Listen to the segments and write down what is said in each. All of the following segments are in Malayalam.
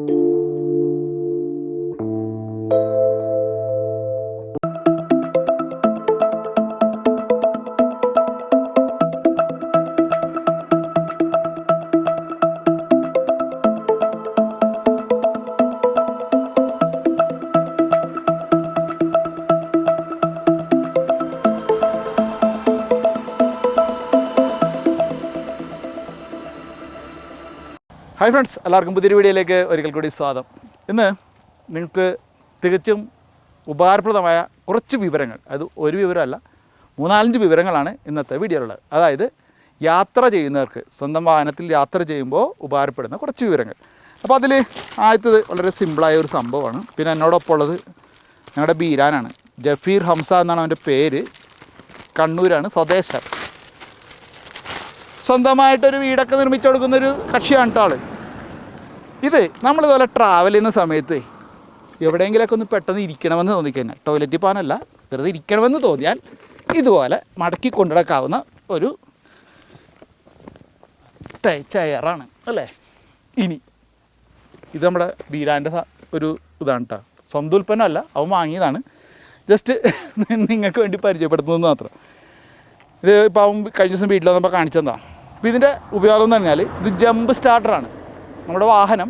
ഹായ് ഫ്രണ്ട്സ്, എല്ലാവർക്കും പുതിയൊരു വീഡിയോയിലേക്ക് ഒരിക്കൽ കൂടി സ്വാഗതം. ഇന്ന് നിങ്ങൾക്ക് തികച്ചും ഉപകാരപ്രദമായ കുറച്ച് വിവരങ്ങൾ, അത് ഒരു വിവരമല്ല 3-4 വിവരങ്ങളാണ് ഇന്നത്തെ വീഡിയോയിലുള്ളത്. അതായത് യാത്ര ചെയ്യുന്നവർക്ക് സ്വന്തം വാഹനത്തിൽ യാത്ര ചെയ്യുമ്പോൾ ഉപകാരപ്പെടുന്ന കുറച്ച് വിവരങ്ങൾ. അപ്പോൾ അതിൽ ആദ്യത്തത് വളരെ സിമ്പിളായ ഒരു സംഭവമാണ്. പിന്നെ എന്നോടൊപ്പം ഉള്ളത് ഞങ്ങളുടെ ബീരാനാണ്. ജഫീർ ഹംസ എന്നാണ് അവൻ്റെ പേര്. കണ്ണൂരാണ് സ്വദേശം. സ്വന്തമായിട്ടൊരു വീടൊക്കെ നിർമ്മിച്ചു കൊടുക്കുന്നൊരു കക്ഷിയാണ് കേട്ടോ ആൾ. ഇത് നമ്മളിതുപോലെ ട്രാവൽ ചെയ്യുന്ന സമയത്ത് എവിടെയെങ്കിലുമൊക്കെ ഒന്ന് പെട്ടെന്ന് ഇരിക്കണമെന്ന് തോന്നിക്കഴിഞ്ഞാൽ, ടോയ്ലറ്റിൽ പോകാനല്ല, വെറുതെ ഇരിക്കണമെന്ന് തോന്നിയാൽ ഇതുപോലെ മടക്കി കൊണ്ടുനടക്കാവുന്ന ഒരു ചെയറാണ് അല്ലേ. ഇനി ഇത് നമ്മുടെ ബീരാൻ്റെ ഒരു ഇതാണ് കേട്ടോ, സ്വന്തം ഉൽപ്പന്നമല്ല, അവൻ വാങ്ങിയതാണ്. ജസ്റ്റ് നിങ്ങൾക്ക് വേണ്ടി പരിചയപ്പെടുത്തുന്നത് മാത്രം. ഇത് ഇപ്പോൾ അവൻ കഴിഞ്ഞ ദിവസം വീട്ടിൽ വന്നപ്പോൾ കാണിച്ചതാണ്. അപ്പോൾ ഇതിൻ്റെ ഉപയോഗം എന്ന് പറഞ്ഞാൽ ഇത് ജമ്പ് സ്റ്റാർട്ടറാണ്. നമ്മുടെ വാഹനം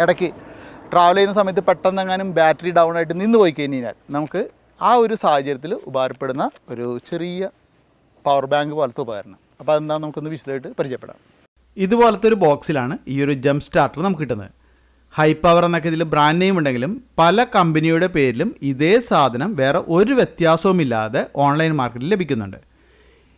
ഇടയ്ക്ക് ട്രാവൽ ചെയ്യുന്ന സമയത്ത് പെട്ടെന്ന് എങ്ങാനും ബാറ്ററി ഡൗൺ ആയിട്ട് നിന്ന് പോയി കഴിഞ്ഞാൽ നമുക്ക് ആ ഒരു സാഹചര്യത്തിൽ ഉപകാരപ്പെടുന്ന ഒരു ചെറിയ പവർ ബാങ്ക് പോലത്തെ ഉപകരണം. അപ്പോൾ അതെന്താ നമുക്കൊന്ന് വിശദമായിട്ട് പരിചയപ്പെടാം. ഇതുപോലത്തെ ഒരു ബോക്സിലാണ് ഈ ഒരു ജമ്പ് സ്റ്റാർട്ടർ നമുക്ക് കിട്ടുന്നത്. ഹൈ പവർ എന്നൊക്കെ ഇതിൽ ബ്രാൻഡ് നെയിം ഉണ്ടെങ്കിലും പല കമ്പനിയുടെ പേരിലും ഇതേ സാധനം വേറെ ഒരു വ്യത്യാസവുമില്ലാതെ ഓൺലൈൻ മാർക്കറ്റിൽ ലഭിക്കുന്നുണ്ട്.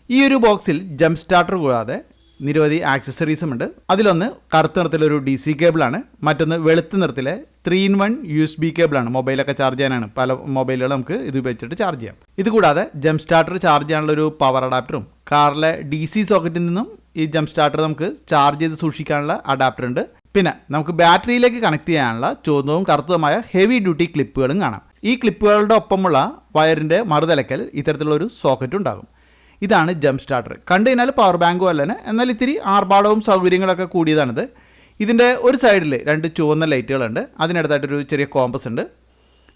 ഈ ഒരു ബോക്സിൽ ജമ്പ് സ്റ്റാർട്ടർ കൂടാതെ നിരവധി ആക്സസറീസും ഉണ്ട്. അതിലൊന്ന് കറുത്ത നിറത്തിലൊരു DC കേബിളാണ്. മറ്റൊന്ന് വെളുത്ത നിറത്തിലെ 3-in-1 USB കേബിളാണ്. മൊബൈലൊക്കെ ചാർജ് ചെയ്യാനാണ്. പല മൊബൈലുകൾ നമുക്ക് ഇത് ഉപയോഗിച്ചിട്ട് ചാർജ് ചെയ്യാം. ഇതുകൂടാതെ ജമ്പ് സ്റ്റാർട്ടർ ചാർജ് ചെയ്യാനുള്ളൊരു പവർ അഡാപ്റ്ററും കാറിലെ DC സോക്കറ്റിൽ നിന്നും ഈ ജമ്പ് സ്റ്റാർട്ടർ നമുക്ക് ചാർജ് ചെയ്ത് സൂക്ഷിക്കാനുള്ള അഡാപ്റ്റർ ഉണ്ട്. പിന്നെ നമുക്ക് ബാറ്ററിയിലേക്ക് കണക്ട് ചെയ്യാനുള്ള ചുവന്നതും കറുത്തതുമായ ഹെവി ഡ്യൂട്ടി ക്ലിപ്പുകളും കാണാം. ഈ ക്ലിപ്പുകളുടെ ഒപ്പമുള്ള വയറിൻ്റെ മറുതലക്കൽ ഇത്തരത്തിലുള്ളൊരു സോക്കറ്റ് ഉണ്ടാകും. ഇതാണ് ജമ്പ് സ്റ്റാർട്ടർ. കണ്ടു കഴിഞ്ഞാൽ പവർ ബാങ്ക് പോലെ തന്നെ, എന്നാൽ ഇത്തിരി ആർഭാടവും സൗകര്യങ്ങളൊക്കെ കൂടിയതാണിത്. ഇതിൻ്റെ ഒരു സൈഡിൽ 2 ചുവന്ന ലൈറ്റുകളുണ്ട്. അതിനടുത്തായിട്ടൊരു ചെറിയ കോമ്പസ് ഉണ്ട്.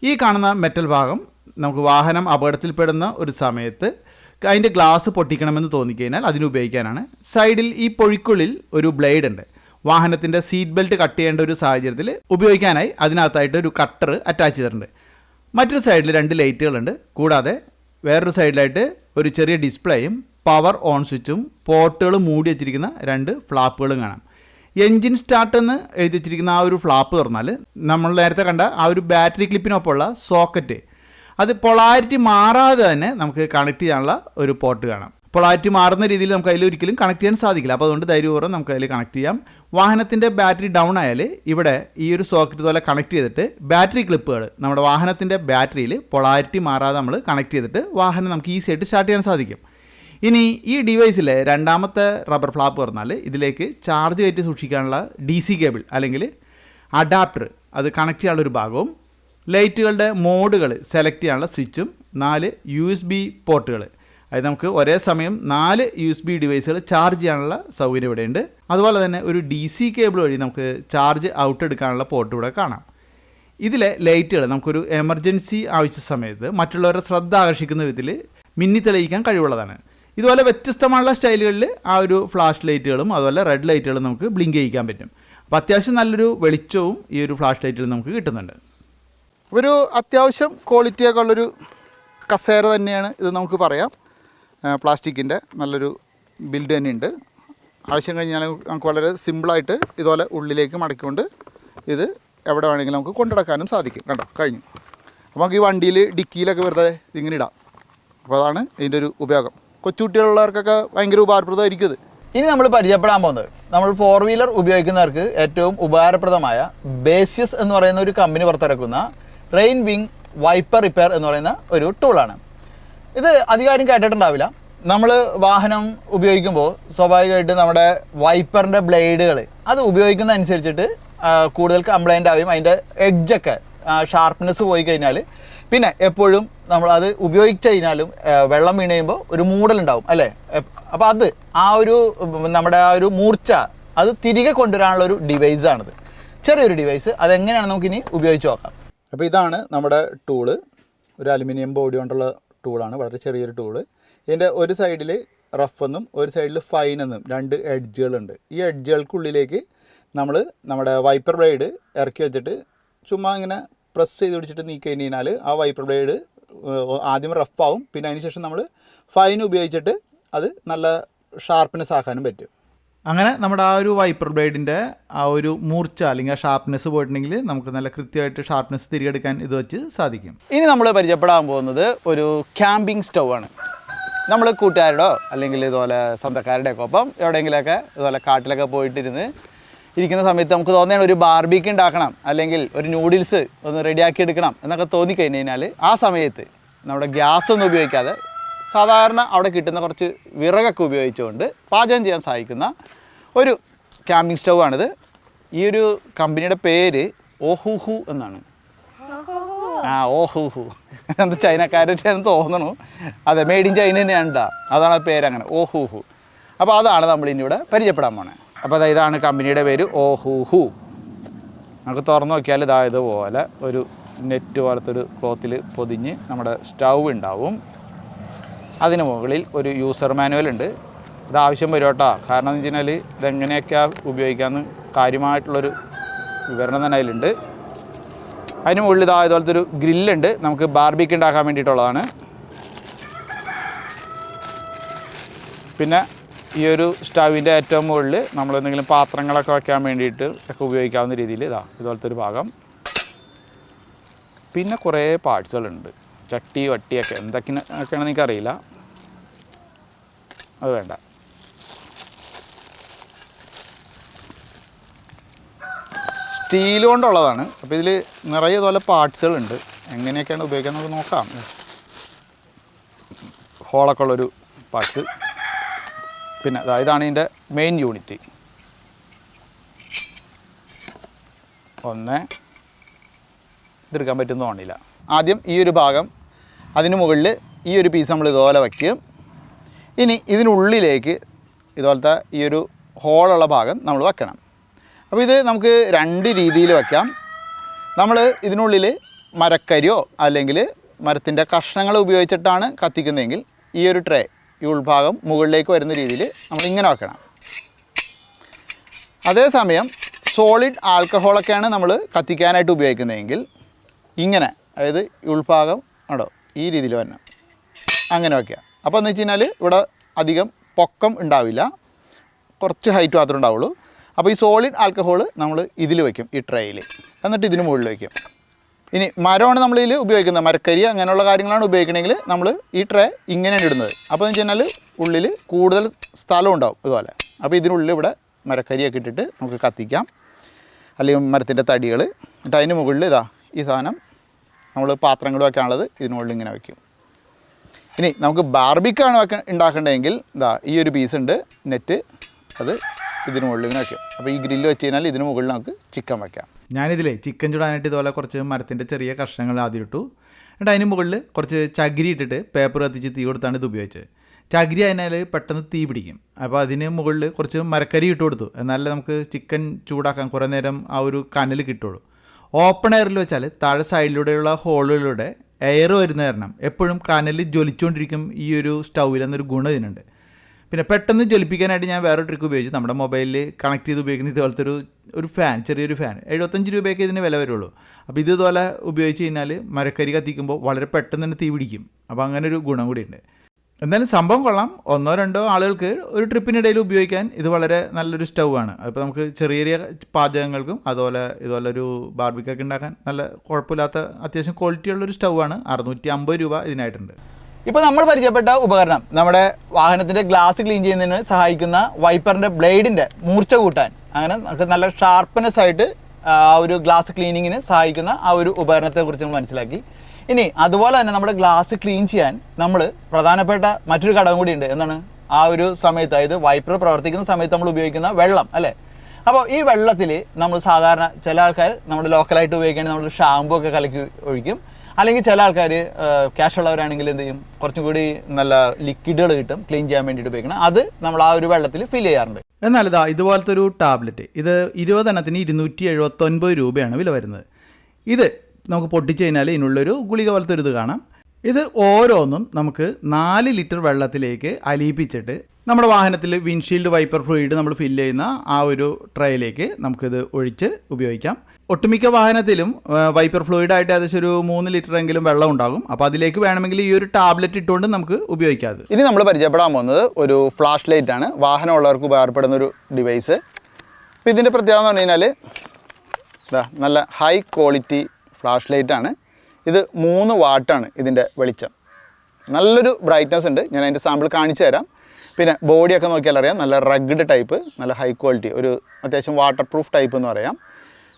ഈ കാണുന്ന മെറ്റൽ ഭാഗം നമുക്ക് വാഹനം അപകടത്തിൽപ്പെടുന്ന ഒരു സമയത്ത് അതിൻ്റെ ഗ്ലാസ് പൊട്ടിക്കണമെന്ന് തോന്നിക്കഴിഞ്ഞാൽ അതിനുപയോഗിക്കാനാണ്. സൈഡിൽ ഈ പൊഴിക്കുള്ളിൽ ഒരു ബ്ലേഡ് ഉണ്ട്. വാഹനത്തിൻ്റെ സീറ്റ് ബെൽറ്റ് കട്ട് ചെയ്യേണ്ട ഒരു സാഹചര്യത്തിൽ ഉപയോഗിക്കാനായി അതിനകത്തായിട്ട് ഒരു കട്ടർ അറ്റാച്ച് ചെയ്തിട്ടുണ്ട്. മറ്റൊരു സൈഡിൽ 2 ലൈറ്റുകളുണ്ട്. കൂടാതെ വേറൊരു സൈഡിലായിട്ട് ഒരു ചെറിയ ഡിസ്പ്ലേയും പവർ ഓൺ സ്വിച്ചും പോർട്ടുകൾ മൂടി വെച്ചിരിക്കുന്ന 2 ഫ്ലാപ്പുകളും കാണാം. എൻജിൻ സ്റ്റാർട്ട് എന്ന് എഴുതി വെച്ചിരിക്കുന്ന ആ ഒരു ഫ്ലാപ്പ് തുറന്നാൽ നമ്മൾ നേരത്തെ കണ്ട ആ ഒരു ബാറ്ററി ക്ലിപ്പിനൊപ്പമുള്ള സോക്കറ്റ്, അത് പൊളാരിറ്റി മാറാതെ തന്നെ നമുക്ക് കണക്ട് ചെയ്യാനുള്ള ഒരു പോർട്ട് കാണാം. പൊളാരിറ്റി മാറുന്ന രീതിയിൽ നമുക്ക് അതിൽ ഒരിക്കലും കണക്ട് ചെയ്യാൻ സാധിക്കില്ല. അപ്പോൾ അതുകൊണ്ട് ധൈര്യപൂർവ്വം നമുക്ക് അതിൽ കണക്ട് ചെയ്യാം. വാഹനത്തിൻ്റെ ബാറ്ററി ഡൗൺ ആയാൽ ഇവിടെ ഈ ഒരു സോക്കറ്റ് പോലെ കണക്ട് ചെയ്തിട്ട് ബാറ്ററി ക്ലിപ്പുകൾ നമ്മുടെ വാഹനത്തിൻ്റെ ബാറ്ററിയിൽ പൊളാരിറ്റി മാറാതെ നമ്മൾ കണക്ട് ചെയ്തിട്ട് വാഹനം നമുക്ക് ഈസി ആയിട്ട് സ്റ്റാർട്ട് ചെയ്യാൻ സാധിക്കും. ഇനി ഈ ഡിവൈസിലെ രണ്ടാമത്തെ റബ്ബർ ഫ്ലാപ്പ് പറഞ്ഞാൽ ഇതിലേക്ക് ചാർജ് കയറ്റി സൂക്ഷിക്കാനുള്ള DC കേബിൾ അല്ലെങ്കിൽ അഡാപ്റ്റർ, അത് കണക്ട് ചെയ്യാനുള്ള ഒരു ഭാഗവും ലൈറ്റുകളുടെ മോഡുകൾ സെലക്ട് ചെയ്യാനുള്ള സ്വിച്ചും 4 USB പോർട്ടുകൾ, അത് നമുക്ക് ഒരേ സമയം 4 USB ഡിവൈസുകൾ ചാർജ് ചെയ്യാനുള്ള സൗകര്യം ഇവിടെയുണ്ട്. അതുപോലെ തന്നെ ഒരു DC കേബിൾ വഴി നമുക്ക് ചാർജ് ഔട്ട് എടുക്കാനുള്ള പോർട്ട് ഇവിടെ കാണാം. ഇതിലെ ലൈറ്റുകൾ നമുക്കൊരു എമർജൻസി ആവശ്യ സമയത്ത് മറ്റുള്ളവരുടെ ശ്രദ്ധ ആകർഷിക്കുന്ന വിധത്തിൽ മിന്നി തെളിയിക്കാൻ കഴിവുള്ളതാണ്. ഇതുപോലെ വ്യത്യസ്തമായുള്ള സ്റ്റൈലുകളിൽ ആ ഒരു ഫ്ലാഷ് ലൈറ്റുകളും അതുപോലെ റെഡ് ലൈറ്റുകളും നമുക്ക് ബ്ലിങ്ക് ചെയ്യിക്കാൻ പറ്റും. അപ്പോൾ അത്യാവശ്യം നല്ലൊരു വെളിച്ചവും ഈ ഒരു ഫ്ലാഷ് ലൈറ്റിൽ നമുക്ക് കിട്ടുന്നുണ്ട്. ഒരു അത്യാവശ്യം ക്വാളിറ്റിയൊക്കെ ഉള്ളൊരു കസേര തന്നെയാണ് ഇത്, നമുക്ക് പറയാം. പ്ലാസ്റ്റിക്കിൻ്റെ നല്ലൊരു ബിൽഡ് തന്നെയുണ്ട്. ആവശ്യം കഴിഞ്ഞാൽ നമുക്ക് വളരെ സിമ്പിളായിട്ട് ഇതുപോലെ ഉള്ളിലേക്ക് മടക്കിക്കൊണ്ട് ഇത് എവിടെ വേണമെങ്കിലും നമുക്ക് കൊണ്ടുനടക്കാനും സാധിക്കും. കണ്ടോ, കഴിഞ്ഞു. അപ്പോൾ നമുക്ക് ഈ വണ്ടിയിൽ ഡിക്കിയിലൊക്കെ വെറുതെ ഇതിങ്ങനെ ഇടാം. അപ്പോൾ അതാണ് ഇതിൻ്റെ ഒരു ഉപയോഗം. കൊച്ചുകുട്ടികളുള്ളവർക്കൊക്കെ ഭയങ്കര ഉപകാരപ്രദമായിരിക്കും ഇത്. ഇനി നമ്മൾ പരിചയപ്പെടാൻ പോകുന്നത് നമ്മൾ 4 വീലർ ഉപയോഗിക്കുന്നവർക്ക് ഏറ്റവും ഉപകാരപ്രദമായ ബേസിയസ് എന്ന് പറയുന്ന ഒരു കമ്പനി പുറത്തിറക്കുന്ന റെയിൻ വിങ് വൈപ്പർ റിപ്പയർ എന്ന് പറയുന്ന ഒരു ടൂളാണ്. ഇത് അധികാരം കേട്ടിട്ടുണ്ടാവില്ല. നമ്മൾ വാഹനം ഉപയോഗിക്കുമ്പോൾ സ്വാഭാവികമായിട്ട് നമ്മുടെ വൈപ്പറിൻ്റെ ബ്ലേഡുകൾ അത് ഉപയോഗിക്കുന്ന അനുസരിച്ചിട്ട് കൂടുതൽ കംപ്ലൈൻ്റ് ആവും. അതിൻ്റെ എഡ്ജൊക്കെ ഷാർപ്പ്നെസ് പോയി കഴിഞ്ഞാൽ പിന്നെ എപ്പോഴും നമ്മളത് ഉപയോഗിച്ച് കഴിഞ്ഞാലും വെള്ളം വീണ് കഴിയുമ്പോൾ ഒരു മൂടലുണ്ടാവും അല്ലേ. അപ്പോൾ അത് ആ ഒരു നമ്മുടെ ആ ഒരു മൂർച്ച അത് തിരികെ കൊണ്ടുവരാനുള്ളൊരു ഡിവൈസാണിത്. ചെറിയൊരു ഡിവൈസ്. അതെങ്ങനെയാണ് നമുക്കിനി ഉപയോഗിച്ച് നോക്കാം. അപ്പോൾ ഇതാണ് നമ്മുടെ ടൂള്. ഒരു അലുമിനിയം ബോഡി കൊണ്ടുള്ള ടൂളാണ്, വളരെ ചെറിയൊരു ടൂള്. ഇതിൻ്റെ ഒരു സൈഡിൽ റഫ് എന്നും ഒരു സൈഡിൽ ഫൈൻ എന്നും 2 എഡ്ജുകളുണ്ട്. ഈ എഡ്ജുകൾക്കുള്ളിലേക്ക് നമ്മൾ നമ്മുടെ വൈപ്പർ ബ്ലേഡ് ഇറക്കി വെച്ചിട്ട് ചുമ്മാ ഇങ്ങനെ പ്രസ് ചെയ്ത് പിടിച്ചിട്ട് നീക്കി കഴിഞ്ഞാൽ ആ വൈപ്പർ ബ്ലേഡ് ആദ്യം റഫാവും, പിന്നെ അതിന് ശേഷം നമ്മൾ ഫൈൻ ഉപയോഗിച്ചിട്ട് അത് നല്ല ഷാർപ്പ്നെസ് ആക്കാനും പറ്റും. അങ്ങനെ നമ്മുടെ ആ ഒരു വൈപ്പർ ബ്ലേഡിൻ്റെ ആ ഒരു മൂർച്ച അല്ലെങ്കിൽ ആ ഷാർപ്നെസ് പോയിട്ടുണ്ടെങ്കിൽ നമുക്ക് നല്ല കൃത്യമായിട്ട് ഷാർപ്നെസ് തിരികെടുക്കാൻ ഇത് വെച്ച് സാധിക്കും. ഇനി നമ്മൾ പരിചയപ്പെടാൻ പോകുന്നത് ഒരു ക്യാമ്പിംഗ് സ്റ്റൗ ആണ്. നമ്മൾ കൂട്ടുകാരുടെയോ അല്ലെങ്കിൽ ഇതുപോലെ സ്വന്തക്കാരുടെയൊക്കെ ഒപ്പം എവിടെയെങ്കിലുമൊക്കെ ഇതുപോലെ കാട്ടിലൊക്കെ പോയിട്ടിരുന്ന് ഇരിക്കുന്ന സമയത്ത് നമുക്ക് തോന്നിയാണ് ഒരു ബാർബിക്യൂ ഉണ്ടാക്കണം, അല്ലെങ്കിൽ ഒരു നൂഡിൽസ് ഒന്ന് റെഡിയാക്കി എടുക്കണം എന്നൊക്കെ തോന്നിക്കഴിഞ്ഞ് കഴിഞ്ഞാൽ ആ സമയത്ത് നമ്മുടെ ഗ്യാസ് ഒന്നും ഉപയോഗിക്കാതെ സാധാരണ അവിടെ കിട്ടുന്ന കുറച്ച് വിറകൊക്കെ ഉപയോഗിച്ചുകൊണ്ട് പാചകം ചെയ്യാൻ സഹായിക്കുന്ന ഒരു ക്യാമ്പിംഗ് സ്റ്റൗ ആണിത്. ഈ ഒരു കമ്പനിയുടെ പേര് ഓഹൂഹു എന്നാണ്. ഓഹൂഹു എന്ത് ചൈനക്കാരായിട്ടാണെന്ന് തോന്നണു. അതെ, മെയ്ഡ് ഇൻ ചൈന തന്നെയാണ് കേട്ടോ, അതാണ് പേര് അങ്ങനെ, ഓഹൂഹു. അപ്പോൾ അതാണ് നമ്മൾ ഇന്നിവിടെ പരിചയപ്പെടാൻ പോണേ. അപ്പോൾ ഇതാണ് കമ്പനിയുടെ പേര്, ഓഹൂഹു. നമുക്ക് തുറന്നു നോക്കിയാൽ ഇതുപോലെ ഒരു നെറ്റ് പോലത്തെ ഒരു ക്ലോത്തിൽ പൊതിഞ്ഞ് നമ്മുടെ സ്റ്റൗ ഉണ്ടാവും. അതിന് മുകളിൽ ഒരു യൂസർ മാനുവൽ ഉണ്ട്. ഇത് ആവശ്യം വരും കേട്ടോ, കാരണം എന്ന് വെച്ച് കഴിഞ്ഞാൽ ഇതെങ്ങനെയൊക്കെയാണ് ഉപയോഗിക്കാമെന്ന് കാര്യമായിട്ടുള്ളൊരു വിവരണം തന്നെ അതിലുണ്ട്. അതിന് മുകളിൽ ഇതുപോലത്തെ ഒരു ഗ്രില്ലുണ്ട്, നമുക്ക് ബാർബിക്യൂ ഉണ്ടാക്കാൻ വേണ്ടിയിട്ടുള്ളതാണ്. പിന്നെ ഈ ഒരു സ്റ്റൗവിൻ്റെ ഏറ്റവും മുകളിൽ നമ്മൾ എന്തെങ്കിലും പാത്രങ്ങളൊക്കെ വയ്ക്കാൻ വേണ്ടിയിട്ട് ഒക്കെ ഉപയോഗിക്കാവുന്ന രീതിയിൽ ഇതുപോലത്തെ ഒരു ഭാഗം. പിന്നെ കുറേ പാർട്സുകളുണ്ട്, ചട്ടി വട്ടിയൊക്കെ എന്തൊക്കെയാണെന്ന് എനിക്കറിയില്ല, അത് വേണ്ട. സ്റ്റീൽ കൊണ്ടുള്ളതാണ്. അപ്പോൾ ഇതിൽ നിറയെ ഇതുപോലെ പാർട്സുകളുണ്ട്, എങ്ങനെയൊക്കെയാണ് ഉപയോഗിക്കാൻ നമുക്ക് നോക്കാം. ഹോളൊക്കെ ഉള്ളൊരു പാർട്സ്. പിന്നെ ഇതാണ് ഇതിൻ്റെ മെയിൻ യൂണിറ്റ്. ഇതെടുക്കാൻ പറ്റുമെന്ന് തോന്നില്ല. ആദ്യം ഈ ഒരു ഭാഗം, അതിന് മുകളിൽ ഈ ഒരു പീസ് നമ്മൾ ഇതുപോലെ വയ്ക്കും. ഇനി ഇതിനുള്ളിലേക്ക് ഇതുപോലത്തെ ഈ ഒരു ഹോളുള്ള ഭാഗം നമ്മൾ വെക്കണം. അപ്പോൾ ഇത് നമുക്ക് 2 രീതിയിൽ വയ്ക്കാം. നമ്മൾ ഇതിനുള്ളിൽ മരക്കരിയോ അല്ലെങ്കിൽ മരത്തിൻ്റെ കഷ്ണങ്ങൾ ഉപയോഗിച്ചിട്ടാണ് കത്തിക്കുന്നതെങ്കിൽ ഈ ഒരു ട്രേ, ഈ ഉൾഭാഗം മുകളിലേക്ക് വരുന്ന രീതിയിൽ നമ്മൾ ഇങ്ങനെ വെക്കണം. അതേസമയം സോളിഡ് ആൽക്കഹോളൊക്കെയാണ് നമ്മൾ കത്തിക്കാനായിട്ട് ഉപയോഗിക്കുന്നതെങ്കിൽ ഇങ്ങനെ, അതായത് ഉൾഭാഗം ഉണ്ടോ ഈ രീതിയിൽ വരണം, അങ്ങനെ വയ്ക്കുക. അപ്പോൾ എന്ന് വെച്ച് കഴിഞ്ഞാൽ ഇവിടെ അധികം പൊക്കം ഉണ്ടാവില്ല, കുറച്ച് ഹൈറ്റ് മാത്രമേ ഉണ്ടാവുള്ളൂ. അപ്പോൾ ഈ സോളിഡ് ആൽക്കഹോൾ നമ്മൾ ഇതിൽ വയ്ക്കും, ഈ ട്രേയിൽ, എന്നിട്ട് ഇതിന് മുകളിൽ വയ്ക്കും. ഇനി മരമാണ് നമ്മളിതിൽ ഉപയോഗിക്കുന്നത്, മരക്കരി അങ്ങനെയുള്ള കാര്യങ്ങളാണ് ഉപയോഗിക്കണമെങ്കിൽ നമ്മൾ ഈ ട്രേ ഇങ്ങനെയാണ് ഇടുന്നത്. അപ്പോൾ എന്ന് വെച്ച് കഴിഞ്ഞാൽ ഉള്ളിൽ കൂടുതൽ സ്ഥലം ഉണ്ടാവും ഇതുപോലെ. അപ്പോൾ ഇതിനുള്ളിൽ ഇവിടെ മരക്കരിയൊക്കെ ഇട്ടിട്ട് നമുക്ക് കത്തിക്കാം, അല്ലെങ്കിൽ മരത്തിൻ്റെ തടികൾ. എന്നിട്ട് അതിന് മുകളിൽ ഈ സാധനം നമ്മൾ പാത്രങ്ങൾ വയ്ക്കാനുള്ളത് ഇതിന് മുകളിൽ ഇങ്ങനെ വയ്ക്കും. ഇനി നമുക്ക് ബാർബിക്കാണ് ഉണ്ടാക്കേണ്ടതെങ്കിൽ ഈ ഒരു പീസ് ഉണ്ട് നെറ്റ്, അത് ഇതിന് മുകളിൽ ഇങ്ങനെ വയ്ക്കും. അപ്പോൾ ഈ ഗ്രില്ല് വെച്ച് കഴിഞ്ഞാൽ ഇതിന് മുകളിൽ നമുക്ക് ചിക്കൻ വയ്ക്കാം. ഞാനിതിലേ ചിക്കൻ ചുടാനായിട്ട് ഇതുപോലെ കുറച്ച് മരത്തിൻ്റെ ചെറിയ കഷ്ണങ്ങൾ ആദ്യം ഇട്ടു. എന്നിട്ട് അതിന് മുകളിൽ കുറച്ച് ചകിരി ഇട്ടിട്ട് പേപ്പർ കത്തിച്ച് തീ കൊടുത്താണ് ഇത് ഉപയോഗിച്ചത്. ചകിരി അതിനാൽ പെട്ടെന്ന് തീ പിടിക്കും. അപ്പോൾ അതിന് മുകളിൽ കുറച്ച് മരക്കരി ഇട്ട് കൊടുത്തു, എന്നാലേ നമുക്ക് ചിക്കൻ ചൂടാക്കാൻ കുറേ നേരം ആ ഒരു കനൽ കിട്ടുള്ളൂ. ഓപ്പൺ എയറിൽ വെച്ചാൽ താഴെ സൈഡിലൂടെയുള്ള ഹോളുകളിലൂടെ എയർ വരുന്ന കാരണം എപ്പോഴും കനൽ ജ്വലിച്ചുകൊണ്ടിരിക്കും. ഈ ഒരു സ്റ്റൗവിൽ എന്നൊരു ഗുണം ഇതിനുണ്ട്. പിന്നെ പെട്ടെന്ന് ജ്വലിപ്പിക്കാനായിട്ട് ഞാൻ വേറെ ട്രിക്ക് ഉപയോഗിച്ച് നമ്മുടെ മൊബൈലിൽ കണക്ട് ചെയ്ത് ഉപയോഗിക്കുന്ന ഇതുപോലത്തെ ഒരു ഫാൻ, ചെറിയൊരു ഫാൻ, 75 രൂപയൊക്കെ ഇതിന് വില വരുള്ളൂ. അപ്പോൾ ഇതുപോലെ ഉപയോഗിച്ച് കഴിഞ്ഞാൽ മരക്കരി കത്തിക്കുമ്പോൾ വളരെ പെട്ടെന്ന് തന്നെ തീ പിടിക്കും. അപ്പോൾ അങ്ങനെ ഒരു ഗുണം കൂടിയുണ്ട്. എന്തായാലും സംഭവം കൊള്ളാം. 1-2 ആളുകൾക്ക് ഒരു ട്രിപ്പിനിടയിൽ ഉപയോഗിക്കാൻ ഇത് വളരെ നല്ലൊരു സ്റ്റൗ ആണ്. അതിപ്പോൾ നമുക്ക് ചെറിയ ചെറിയ പാചകങ്ങൾക്കും അതുപോലെ ഇതുപോലെ ഒരു ബാർബിക്കൊക്കെ ഉണ്ടാക്കാൻ നല്ല കുഴപ്പമില്ലാത്ത അത്യാവശ്യം ക്വാളിറ്റിയുള്ളൊരു സ്റ്റൗ ആണ്. 650 രൂപ ഇതിനായിട്ടുണ്ട്. ഇപ്പോൾ നമ്മൾ പരിചയപ്പെട്ട ഉപകരണം നമ്മുടെ വാഹനത്തിൻ്റെ ഗ്ലാസ് ക്ലീൻ ചെയ്യുന്നതിന് സഹായിക്കുന്ന വൈപ്പറിൻ്റെ ബ്ലേഡിൻ്റെ മൂർച്ച കൂട്ടാൻ, അങ്ങനെ നമുക്ക് നല്ല ഷാർപ്പ്നെസ് ആയിട്ട് ആ ഒരു ഗ്ലാസ് ക്ലീനിങ്ങിന് സഹായിക്കുന്ന ആ ഒരു ഉപകരണത്തെക്കുറിച്ച് നമ്മൾ മനസ്സിലാക്കി. ഇനി അതുപോലെ തന്നെ നമ്മുടെ ഗ്ലാസ് ക്ലീൻ ചെയ്യാൻ നമ്മൾ പ്രധാനപ്പെട്ട മറ്റൊരു ഘടകം കൂടിയുണ്ട്. എന്താണ് ആ ഒരു സമയത്ത്, അതായത് വൈപ്പർ പ്രവർത്തിക്കുന്ന സമയത്ത് നമ്മൾ ഉപയോഗിക്കുന്ന വെള്ളം അല്ലേ. അപ്പോൾ ഈ വെള്ളത്തിൽ നമ്മൾ സാധാരണ ചില ആൾക്കാർ നമ്മുടെ ലോക്കലായിട്ട് ഉപയോഗിക്കുകയാണെങ്കിൽ നമ്മൾ ഷാമ്പു ഒക്കെ കലക്കി ഒഴിക്കും. അല്ലെങ്കിൽ ചില ആൾക്കാർ ക്യാഷ് ഉള്ളവരാണെങ്കിൽ എന്ത് ചെയ്യും, കുറച്ചും കൂടി നല്ല ലിക്വിഡുകൾ കിട്ടും ക്ലീൻ ചെയ്യാൻ വേണ്ടിയിട്ട് ഉപയോഗിക്കണം. അത് നമ്മൾ ആ ഒരു വെള്ളത്തിൽ ഫിൽ ചെയ്യാറുണ്ട്. എന്നാൽ ഇതാ ഇതുപോലത്തെ ഒരു ടാബ്ലറ്റ്, ഇത് 20 എണ്ണത്തിന് 279 രൂപയാണ് വില വരുന്നത്. ഇത് നമുക്ക് പൊട്ടിച്ച് കഴിഞ്ഞാൽ ഇതിനുള്ളൊരു ഗുളിക പോലത്തെ ഒരു ഇത് കാണാം. ഇത് ഓരോന്നും നമുക്ക് 4 ലിറ്റർ വെള്ളത്തിലേക്ക് അലിയിപ്പിച്ചിട്ട് നമ്മുടെ വാഹനത്തിൽ വിൻഷീൽഡ് വൈപ്പർ ഫ്ലൂയിഡ് നമ്മൾ ഫില്ല് ചെയ്യുന്ന ആ ഒരു ട്രേയിലേക്ക് നമുക്കിത് ഒഴിച്ച് ഉപയോഗിക്കാം. ഒട്ടുമിക്ക വാഹനത്തിലും വൈപ്പർ ഫ്ലൂയിഡായിട്ട് ഏകദേശം ഒരു 3 ലിറ്റർ എങ്കിലും വെള്ളം ഉണ്ടാകും. അപ്പോൾ അതിലേക്ക് വേണമെങ്കിൽ ഈ ഒരു ടാബ്ലറ്റ് ഇട്ടുകൊണ്ട് നമുക്ക് ഉപയോഗിക്കാം. ഇനി നമ്മൾ പരിചയപ്പെടാൻ പോകുന്നത് ഒരു ഫ്ലാഷ് ലൈറ്റ് ആണ്, വാഹനമുള്ളവർക്ക് ഉപകാരപ്പെടുന്ന ഒരു ഡിവൈസ്. അപ്പോൾ ഇതിൻ്റെ പ്രത്യേകത എന്ന് പറഞ്ഞു കഴിഞ്ഞാൽ ഇതാ നല്ല ഹൈ ക്വാളിറ്റി ഫ്ലാഷ് ലൈറ്റാണ്. ഇത് 3 വാട്ടാണ് ഇതിൻ്റെ വെളിച്ചം. നല്ലൊരു ബ്രൈറ്റ്നസ് ഉണ്ട്. ഞാൻ അതിൻ്റെ സാമ്പിൾ കാണിച്ചു തരാം. പിന്നെ ബോഡിയൊക്കെ നോക്കിയാൽ അറിയാം, നല്ല റഗ്ഡ് ടൈപ്പ്, നല്ല ഹൈ ക്വാളിറ്റി, ഒരു അത്യാവശ്യം വാട്ടർ പ്രൂഫ് ടൈപ്പ് എന്ന് പറയാം.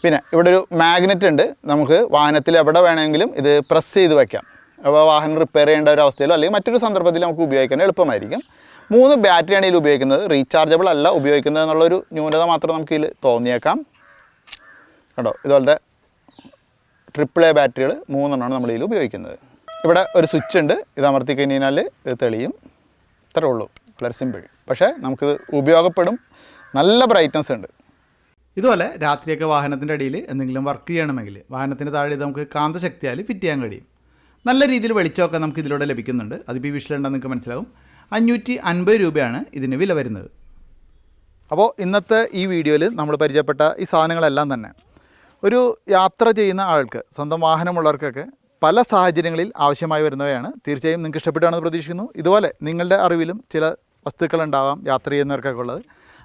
പിന്നെ ഇവിടെ ഒരു മാഗ്നറ്റ് ഉണ്ട്. നമുക്ക് വാഹനത്തിൽ എവിടെ വേണമെങ്കിലും ഇത് പ്രസ് ചെയ്ത് വയ്ക്കാം. അപ്പോൾ വാഹനം റിപ്പയർ ചെയ്യേണ്ട ഒരു അവസ്ഥയിലോ അല്ലെങ്കിൽ മറ്റൊരു സന്ദർഭത്തിൽ നമുക്ക് ഉപയോഗിക്കാൻ എളുപ്പമായിരിക്കും. 3 ബാറ്ററിയാണ് ഇതിൽ ഉപയോഗിക്കുന്നത്. റീചാർജബിൾ അല്ല ഉപയോഗിക്കുന്നത് എന്നുള്ളൊരു ന്യൂനത മാത്രം നമുക്ക് ഇതിൽ തോന്നിയേക്കാം. കേട്ടോ, ഇതുപോലത്തെ AAA ബാറ്ററികൾ 3 എണ്ണമാണ് നമ്മൾ ഇതിൽ ഉപയോഗിക്കുന്നത്. ഇവിടെ ഒരു സ്വിച്ച് ഉണ്ട്. ഇത് അമർത്തി കഴിഞ്ഞാൽ ഇത് തെളിയും. ഇത്രേ ഉള്ളൂ, വളരെ സിമ്പിൾ. പക്ഷേ നമുക്കിത് ഉപയോഗപ്പെടും. നല്ല ബ്രൈറ്റ്നസ് ഉണ്ട്. ഇതുപോലെ രാത്രിയൊക്കെ വാഹനത്തിൻ്റെ അടിയിൽ എന്തെങ്കിലും വർക്ക് ചെയ്യണമെങ്കിൽ വാഹനത്തിൻ്റെ താഴെ ഇത് നമുക്ക് കാന്തശക്തിയാൽ ഫിറ്റ് ചെയ്യാൻ കഴിയും. നല്ല രീതിയിൽ വെളിച്ചമൊക്കെ നമുക്ക് ഇതിലൂടെ ലഭിക്കുന്നുണ്ട്. അതിപ്പോൾ ഈ വിഷയമുണ്ടെന്ന് നിങ്ങൾക്ക് മനസ്സിലാവും. 550 രൂപയാണ് ഇതിന് വില വരുന്നത്. അപ്പോൾ ഇന്നത്തെ ഈ വീഡിയോയിൽ നമ്മൾ പരിചയപ്പെട്ട ഈ സാധനങ്ങളെല്ലാം തന്നെ ഒരു യാത്ര ചെയ്യുന്ന ആൾക്ക്, സ്വന്തം വാഹനമുള്ളവർക്കൊക്കെ പല സാഹചര്യങ്ങളിൽ ആവശ്യമായി വരുന്നവയാണ്. തീർച്ചയായും നിങ്ങൾക്ക് ഇഷ്ടപ്പെട്ടാണെന്ന് പ്രതീക്ഷിക്കുന്നു. ഇതുപോലെ നിങ്ങളുടെ അറിവിലും ചില വസ്തുക്കളുണ്ടാവാം യാത്ര ചെയ്യുന്നവർക്കൊക്കെ ഉള്ളത്.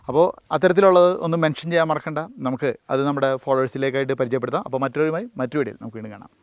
അപ്പോൾ അത്തരത്തിലുള്ളത് ഒന്ന് മെൻഷൻ ചെയ്യാൻ മറക്കണ്ട. നമുക്ക് അത് നമ്മുടെ ഫോളോവേഴ്സിലേക്കായിട്ട് പരിചയപ്പെടുത്താം. അപ്പോൾ മറ്റൊരു വീഡിയോയിൽ നമുക്ക് വീണ്ടും കാണാം.